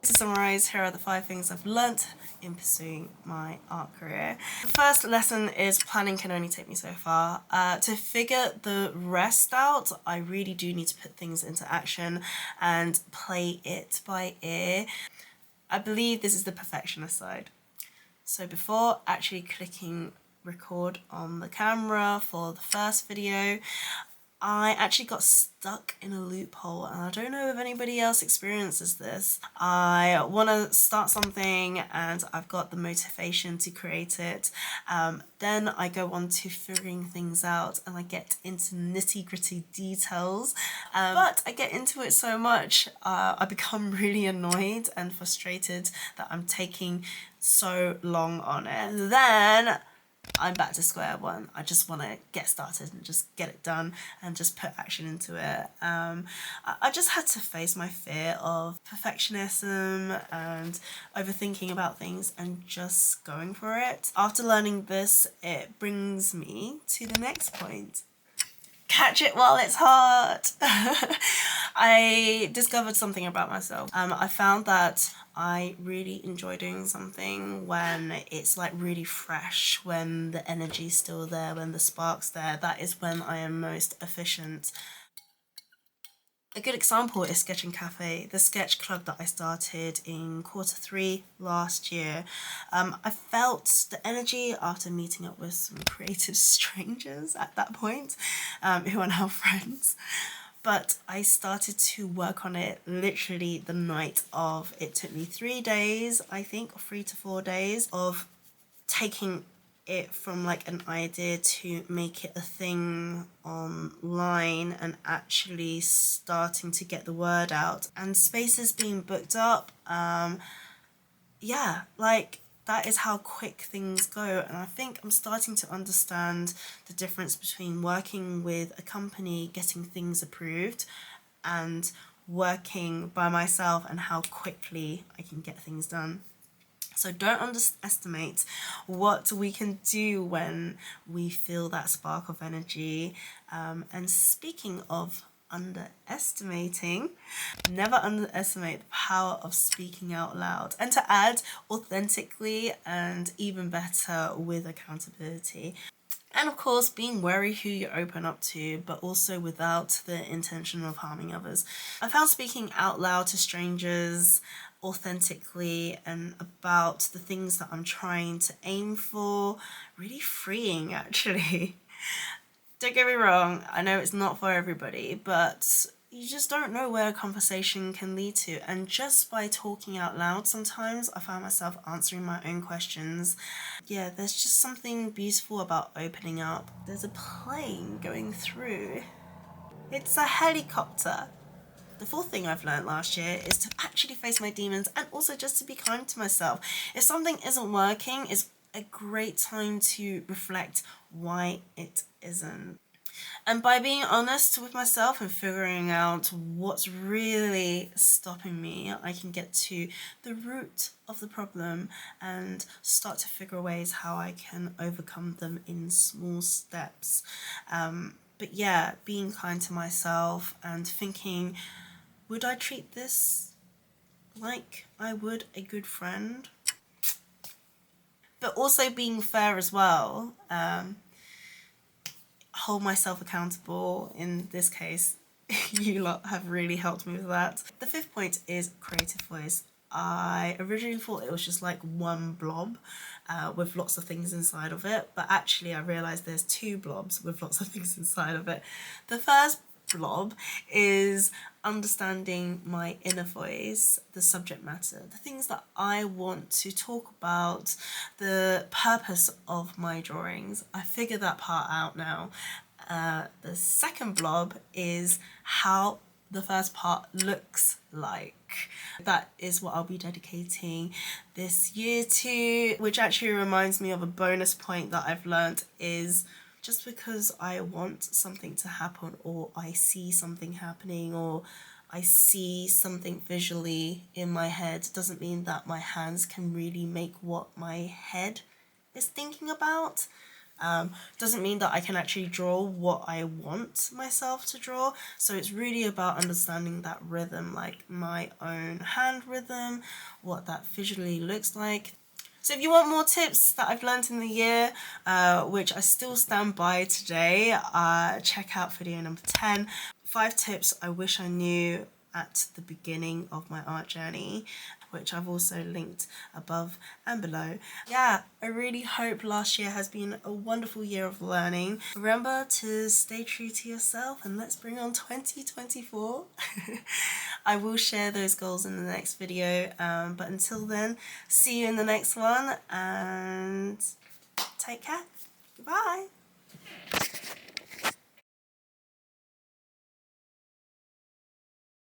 To summarize, here are the 5 things I've learnt in pursuing my art career. The first lesson is planning can only take me so far. To figure the rest out, I really do need to put things into action and play it by ear. I believe this is the perfectionist side. So before actually clicking record on the camera for the first video, I actually got stuck in a loophole, and I don't know if anybody else experiences this. I want to start something and I've got the motivation to create it. Then I go on to figuring things out and I get into nitty-gritty details. But I get into it so much, I become really annoyed and frustrated that I'm taking so long on it. And then I'm back to square one. I just want to get started and just get it done and just put action into it. I just had to face my fear of perfectionism and overthinking about things and just going for it. After learning this, it brings me to the next point. Catch it while it's hot. I discovered something about myself. I found that I really enjoy doing something when it's like really fresh, when the energy's still there, when the spark's there. That is when I am most efficient. A good example is Sketching Cafe, the sketch club that I started in Q3 last year. I felt the energy after meeting up with some creative strangers at that point, who are now friends. But I started to work on it literally the night of. It took me 3 days, I think, 3 to 4 days of taking it from like an idea to make it a thing online and actually starting to get the word out and spaces being booked up. Yeah, like that is how quick things go, and I think I'm starting to understand the difference between working with a company, getting things approved, and working by myself and how quickly I can get things done. So don't underestimate what we can do when we feel that spark of energy. And speaking of underestimating, never underestimate the power of speaking out loud, and to add, authentically and even better with accountability. And of course, being wary who you open up to, but also without the intention of harming others. I found speaking out loud to strangers authentically and about the things that I'm trying to aim for really freeing, actually. Don't get me wrong, I know it's not for everybody, but you just don't know where a conversation can lead to. And just by talking out loud, sometimes I find myself answering my own questions. Yeah, there's just something beautiful about opening up. There's a plane going through. It's a helicopter. The fourth thing I've learned last year is to actually face my demons and also just to be kind to myself. If something isn't working, it's a great time to reflect why it isn't. And by being honest with myself and figuring out what's really stopping me, I can get to the root of the problem and start to figure ways how I can overcome them in small steps. But yeah, being kind to myself and thinking, would I treat this like I would a good friend? But also being fair as well. Hold myself accountable. In this case, you lot have really helped me with that. The fifth point is creative voice. I originally thought it was just like one blob with lots of things inside of it, but actually I realized there's 2 blobs with lots of things inside of it. The first blob is understanding my inner voice, the subject matter, the things that I want to talk about, the purpose of my drawings. I figured that part out now. The second blob is how the first part looks like. That is what I'll be dedicating this year to, which actually reminds me of a bonus point that I've learned is just because I want something to happen, or I see something happening, or I see something visually in my head, doesn't mean that my hands can really make what my head is thinking about. Doesn't mean that I can actually draw what I want myself to draw. So it's really about understanding that rhythm, like my own hand rhythm, what that visually looks like. So if you want more tips that I've learned in the year, which I still stand by today, check out video number 10. 5 tips I wish I knew at the beginning of my art journey, which I've also linked above and below. Yeah, I really hope last year has been a wonderful year of learning. Remember to stay true to yourself and let's bring on 2024. I will share those goals in the next video, but until then, see you in the next one and take care. Goodbye.